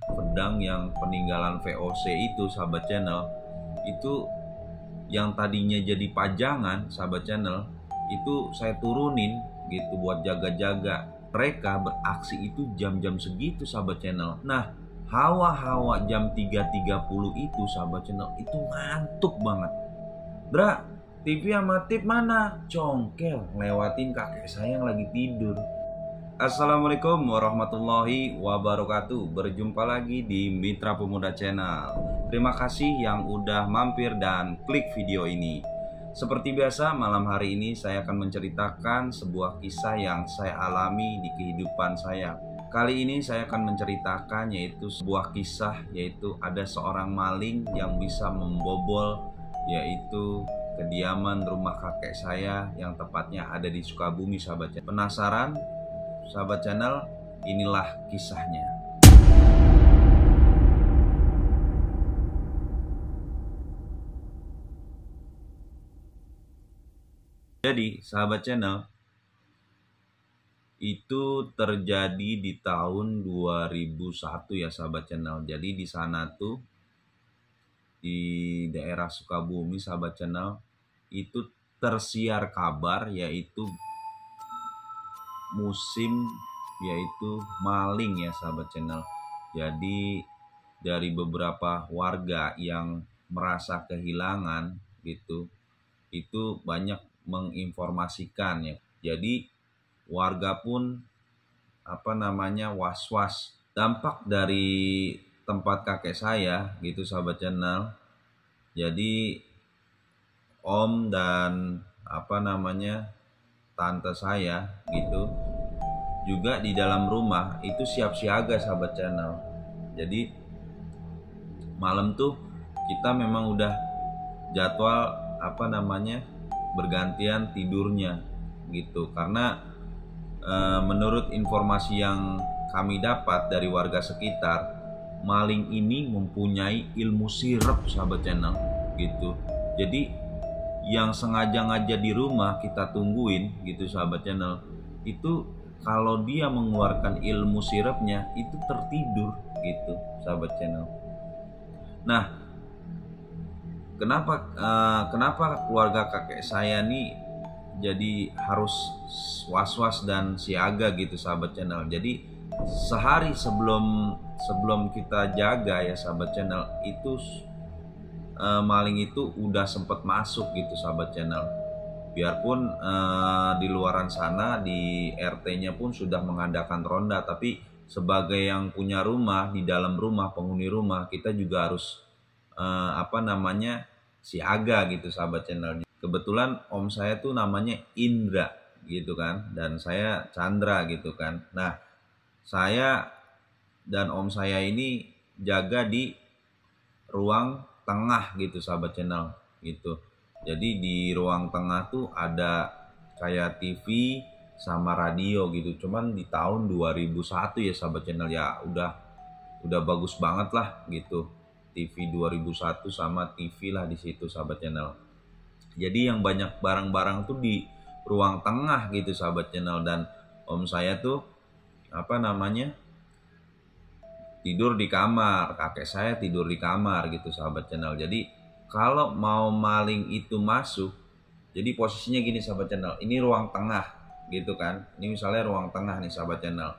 pedang yang peninggalan VOC itu, sahabat channel, itu yang tadinya jadi pajangan, sahabat channel, itu saya turunin gitu buat jaga-jaga. Mereka beraksi itu jam-jam segitu, sahabat channel. Nah, hawa-hawa jam 3.30 itu, sahabat channel, itu ngantuk banget. Bra, TV sama tip mana? Congkel lewatin kakek saya yang lagi tidur. Assalamualaikum warahmatullahi wabarakatuh. Berjumpa lagi di Mitra Pemuda Channel. Terima kasih yang udah mampir dan klik video ini. Seperti biasa, malam hari ini saya akan menceritakan sebuah kisah yang saya alami di kehidupan saya. Kali ini saya akan menceritakan yaitu sebuah kisah, yaitu ada seorang maling yang bisa membobol yaitu kediaman rumah kakek saya yang tepatnya ada di Sukabumi, sahabat. Penasaran? Sahabat channel, inilah kisahnya. Jadi, sahabat channel, itu terjadi di tahun 2001 ya, sahabat channel. Jadi di sana tuh di daerah Sukabumi, sahabat channel, itu tersiar kabar yaitu musim yaitu maling ya, sahabat channel. Jadi dari beberapa warga yang merasa kehilangan gitu, itu banyak menginformasikan ya. Jadi warga pun was-was. Dampak dari tempat kakek saya gitu, sahabat channel. Jadi om dan tante saya gitu juga di dalam rumah itu siap siaga, sahabat channel. Jadi malam tuh kita memang udah jadwal bergantian tidurnya gitu, karena menurut informasi yang kami dapat dari warga sekitar, maling ini mempunyai ilmu sirep, sahabat channel gitu. Jadi yang sengaja di rumah kita tungguin gitu, sahabat channel, itu kalau dia mengeluarkan ilmu sirepnya itu tertidur gitu, sahabat channel. Nah, kenapa keluarga kakek saya nih jadi harus was-was dan siaga gitu, sahabat channel. Jadi sehari sebelum kita jaga ya, sahabat channel, itu maling itu udah sempat masuk gitu, sahabat channel. Biarpun di luaran sana di RT-nya pun sudah mengadakan ronda, tapi sebagai yang punya rumah, di dalam rumah, penghuni rumah, kita juga harus siaga gitu, sahabat channel. Kebetulan om saya tuh namanya Indra gitu kan, dan saya Chandra gitu kan. Nah, saya dan om saya ini jaga di ruang tengah gitu, sahabat channel gitu. Jadi di ruang tengah tuh ada kayak TV sama radio gitu. Cuman di tahun 2001 ya, sahabat channel, ya udah bagus banget lah gitu. TV 2001 sama TV lah di situ, sahabat channel. Jadi yang banyak barang-barang tuh di ruang tengah gitu, sahabat channel. Dan om saya tuh tidur di kamar, kakek saya tidur di kamar gitu, sahabat channel. Jadi kalau mau maling itu masuk, jadi posisinya gini, sahabat channel. Ini ruang tengah gitu kan. Ini misalnya ruang tengah nih, sahabat channel.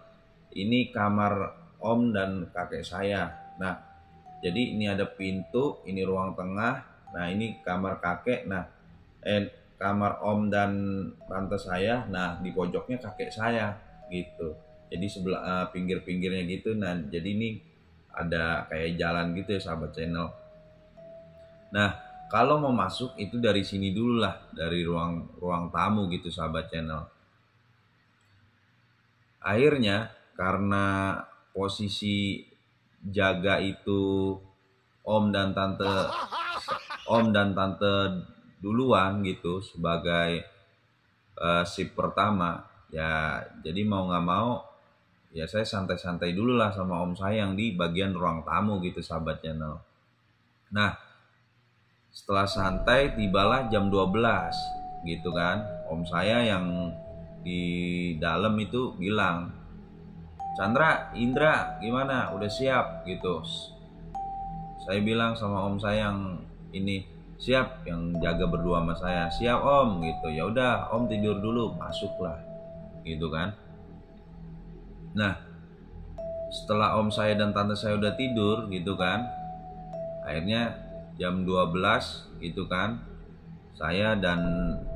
Ini kamar om dan kakek saya. Nah, jadi ini ada pintu, ini ruang tengah. Nah, ini kamar kakek. Nah, kamar om dan tante saya. Nah, di pojoknya kakek saya gitu. Jadi sebelah pinggir-pinggirnya gitu. Nah, jadi ini ada kayak jalan gitu ya, sahabat channel. Nah, kalau mau masuk itu dari sini dulu lah, dari ruang tamu gitu, sahabat channel. Akhirnya karena posisi jaga itu om dan tante duluan gitu sebagai shift pertama ya, jadi mau nggak mau ya saya santai-santai dulu lah sama om saya yang di bagian ruang tamu gitu, sahabat channel. Nah, setelah santai tibalah jam 12 gitu kan. Om saya yang di dalam itu bilang, Chandra, Indra, gimana? Udah siap gitu. Saya bilang sama om saya yang ini, siap, yang jaga berdua sama saya, siap om gitu. Ya udah om tidur dulu, masuklah gitu kan. Nah, setelah om saya dan tante saya udah tidur gitu kan, akhirnya jam 12 gitu kan, saya dan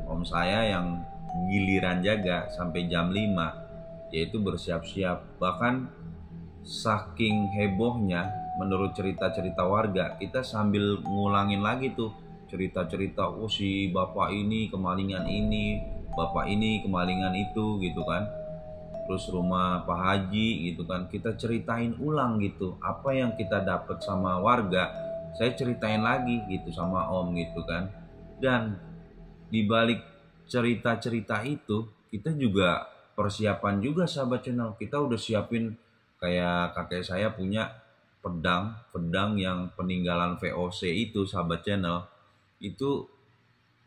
om saya yang giliran jaga sampai jam 5, yaitu bersiap-siap. Bahkan saking hebohnya, menurut cerita-cerita warga, kita sambil ngulangin lagi tuh cerita-cerita, oh si bapak ini kemalingan ini, bapak ini kemalingan itu gitu kan. Terus rumah Pak Haji gitu kan, kita ceritain ulang gitu apa yang kita dapat sama warga. Saya ceritain lagi gitu sama om gitu kan. Dan di balik cerita-cerita itu, kita juga persiapan juga sahabat channel. Kita udah siapin, kayak kakek saya punya pedang yang peninggalan VOC itu sahabat channel. Itu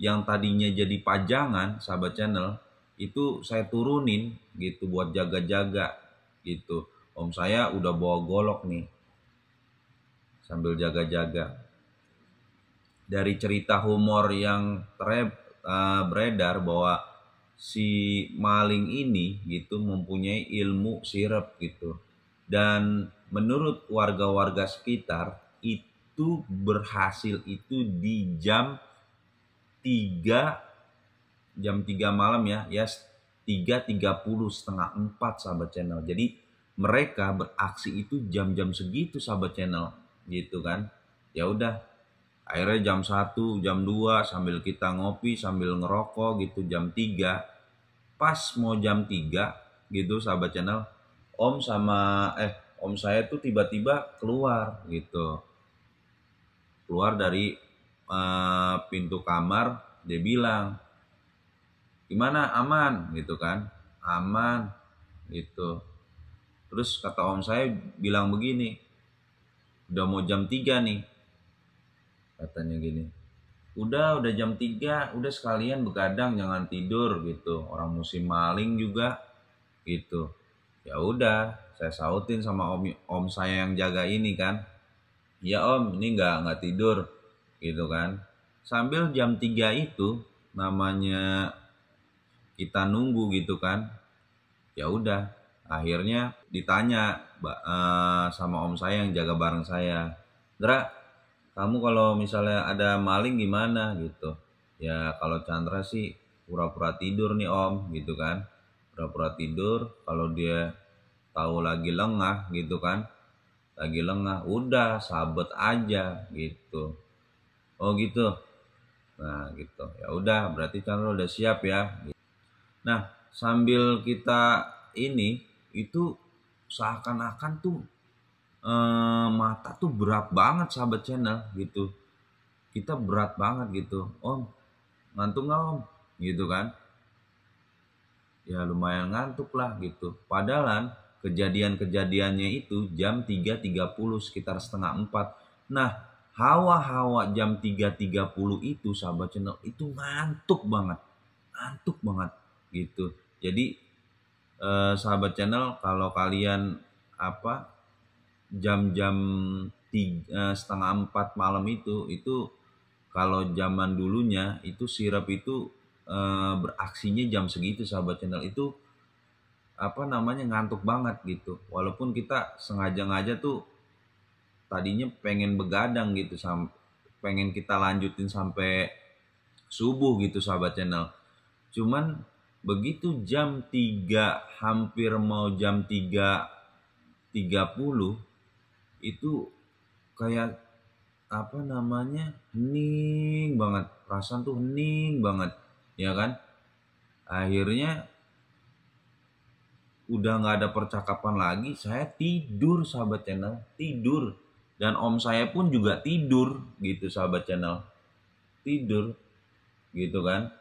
yang tadinya jadi pajangan sahabat channel, itu saya turunin gitu buat jaga-jaga gitu. Om saya udah bawa golok nih sambil jaga-jaga. Dari cerita humor yang beredar bahwa si maling ini gitu mempunyai ilmu sirep gitu. Dan menurut warga-warga sekitar itu berhasil itu di tiga jam 3 malam ya 3:30 setengah 4 sahabat channel. Jadi mereka beraksi itu jam-jam segitu sahabat channel gitu kan. Ya udah, akhirnya jam 1 jam 2 sambil kita ngopi sambil ngerokok gitu, jam 3 pas mau jam 3 gitu sahabat channel, om saya tuh tiba-tiba keluar gitu, keluar dari pintu kamar. Dia bilang, gimana, aman gitu kan, aman gitu. Terus kata om saya bilang begini, udah mau jam 3 nih, katanya gini, udah jam 3, udah sekalian begadang jangan tidur gitu, orang musim maling juga gitu. Ya udah, saya sautin sama om saya yang jaga ini kan, ya om ini nggak tidur gitu kan. Sambil jam 3 itu namanya kita nunggu gitu kan. Ya udah, akhirnya ditanya sama om saya yang jaga bareng saya, Dra, kamu kalau misalnya ada maling gimana gitu. Ya kalau Chandra sih pura-pura tidur nih om gitu kan, pura-pura tidur. Kalau dia tahu lagi lengah gitu kan, lagi lengah, udah sabet aja gitu. Oh gitu. Nah gitu, ya udah berarti Chandra udah siap ya. Nah sambil kita ini, itu seakan-akan tuh mata tuh berat banget sahabat channel gitu. Kita berat banget gitu, om ngantuk nggak om gitu kan. Ya lumayan ngantuk lah gitu. Padahal kejadiannya itu jam 3:30 sekitar setengah 4. Nah hawa-hawa jam 3:30 itu sahabat channel itu ngantuk banget gitu. Jadi sahabat channel, kalau kalian jam-jam setengah 4 malam itu kalau zaman dulunya itu sirap itu beraksinya jam segitu sahabat channel, itu ngantuk banget gitu. Walaupun kita sengaja tuh tadinya pengen begadang gitu, pengen kita lanjutin sampai subuh gitu sahabat channel. Cuman begitu jam 3 hampir mau jam 3:30 itu kayak hening banget, perasaan tuh hening banget ya kan. Akhirnya udah nggak ada percakapan lagi, saya tidur sahabat channel, tidur. Dan om saya pun juga tidur gitu sahabat channel, tidur gitu kan.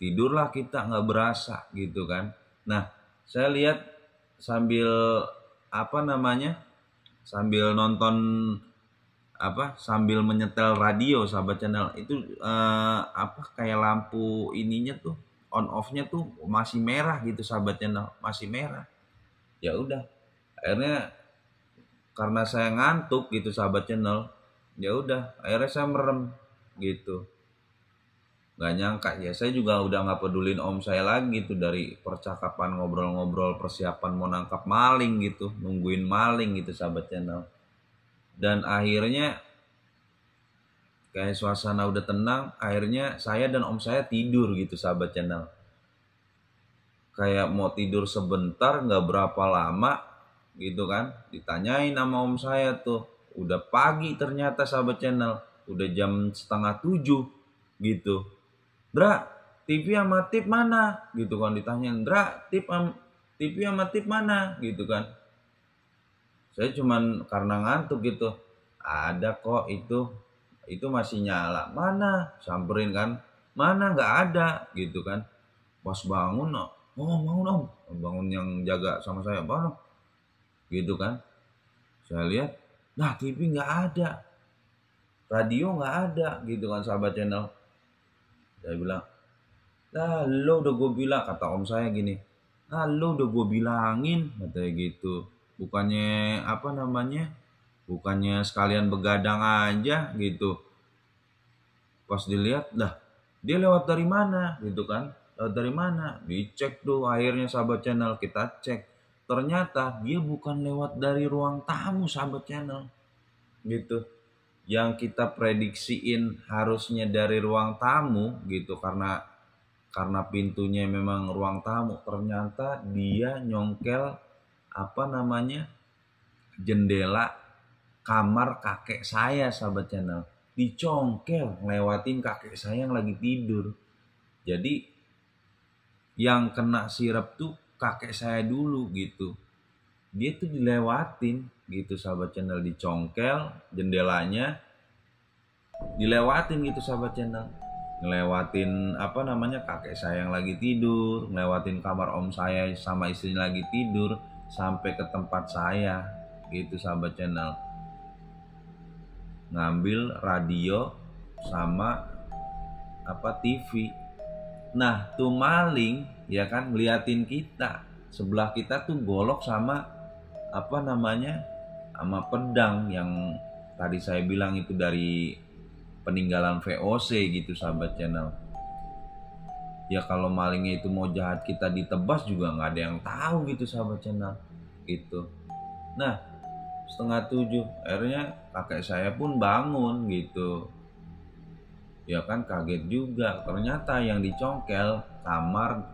Tidurlah kita nggak berasa gitu kan. Nah saya lihat sambil sambil nonton sambil menyetel radio sahabat channel itu kayak lampu ininya tuh on off-nya tuh masih merah gitu sahabat channel, masih merah. Ya udah, Akhirnya karena saya ngantuk gitu sahabat channel, ya udah akhirnya saya merem gitu. Nggak nyangka ya, saya juga udah nggak pedulin om saya lagi tuh, dari percakapan ngobrol-ngobrol persiapan mau nangkap maling gitu, nungguin maling gitu sahabat channel. Dan akhirnya kayak suasana udah tenang, akhirnya saya dan om saya tidur gitu sahabat channel. Kayak mau tidur sebentar, nggak berapa lama gitu kan, ditanyain sama om saya tuh, udah pagi ternyata sahabat channel, udah jam setengah 7 gitu. Dra, TV sama tip mana? Gitu kan ditanyain, Dra, TV sama tip mana? Gitu kan. Saya cuman karena ngantuk gitu. Ada kok itu masih nyala. Mana? Samperin kan. Mana nggak ada gitu kan. Pas bangun, oh bangun om. Bangun yang jaga sama saya, bangun. Gitu kan. Saya lihat, nah TV nggak ada. Radio nggak ada gitu kan sahabat channel. Saya bilang, "Lah lo udah gue bilang," kata om saya gini, "Ah lo udah gue bilangin," katanya gitu. Bukannya apa namanya? Bukannya sekalian begadang aja gitu. Pas dilihat, lah dia lewat dari mana gitu kan? Lewat dari mana? Dicek tuh akhirnya sahabat channel, kita cek. Ternyata dia bukan lewat dari ruang tamu sahabat channel. Gitu. Yang kita prediksiin harusnya dari ruang tamu gitu, karena pintunya memang ruang tamu, ternyata dia nyongkel apa namanya, jendela kamar kakek saya sahabat channel, dicongkel ngelewatin kakek saya yang lagi tidur. Jadi yang kena sirap tuh kakek saya dulu gitu, dia tuh dilewatin gitu sahabat channel, dicongkel jendelanya, dilewatin gitu sahabat channel, ngelewatin apa namanya kakek saya yang lagi tidur, ngelewatin kamar om saya sama istrinya lagi tidur, sampai ke tempat saya gitu sahabat channel, ngambil radio sama apa TV. Nah tuh maling ya kan ngeliatin kita, sebelah kita tuh golok sama apa namanya, sama pedang yang tadi saya bilang itu dari peninggalan VOC gitu sahabat channel. Ya kalau malingnya itu mau jahat kita ditebas juga nggak ada yang tahu gitu sahabat channel gitu. Nah 6:30 akhirnya kakek saya pun bangun gitu, ya kan kaget juga, ternyata yang dicongkel kamar,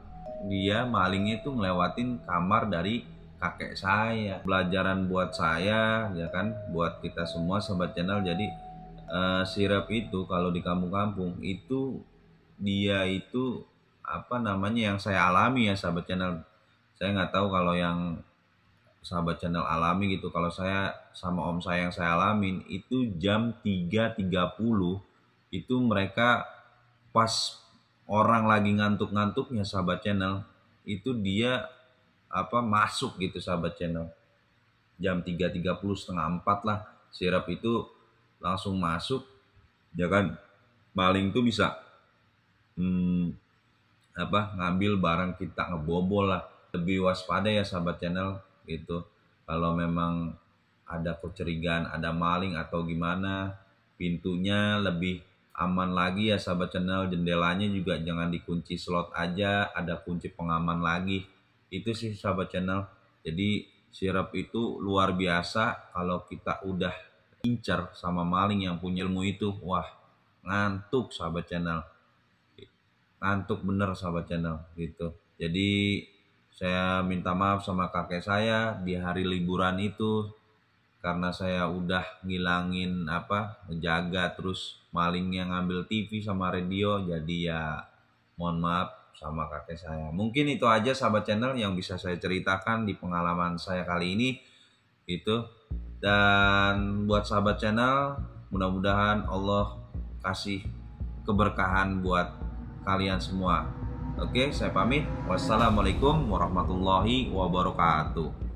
dia malingnya itu ngelewatin kamar dari kakek saya. Pelajaran buat saya ya kan, buat kita semua sahabat channel. Jadi sirap itu kalau di kampung-kampung itu, dia itu apa namanya, yang saya alami ya sahabat channel. Saya nggak tahu kalau yang sahabat channel alami gitu. Kalau saya sama om saya yang saya alamin itu jam 3.30 itu mereka pas orang lagi ngantuk-ngantuknya sahabat channel, itu dia apa masuk gitu sahabat channel. Jam 3.30 setengah 4 lah, sirap itu langsung masuk ya kan. Maling tuh bisa ngambil barang kita, ngebobol lah. Lebih waspada ya sahabat channel gitu. Kalau memang ada kecurigaan ada maling atau gimana, pintunya lebih aman lagi ya sahabat channel. Jendelanya juga jangan dikunci slot aja, ada kunci pengaman lagi. Itu sih sahabat channel. Jadi sirap itu luar biasa. Kalau kita udah incer sama maling yang punya ilmu itu, wah ngantuk sahabat channel, ngantuk bener sahabat channel gitu. Jadi saya minta maaf sama kakek saya di hari liburan itu, karena saya udah ngilangin menjaga, terus malingnya ngambil TV sama radio. Jadi ya mohon maaf sama kakek saya. Mungkin itu aja sahabat channel yang bisa saya ceritakan di pengalaman saya kali ini gitu. Dan buat sahabat channel, mudah-mudahan Allah kasih keberkahan buat kalian semua. Oke, saya pamit. Wassalamualaikum warahmatullahi wabarakatuh.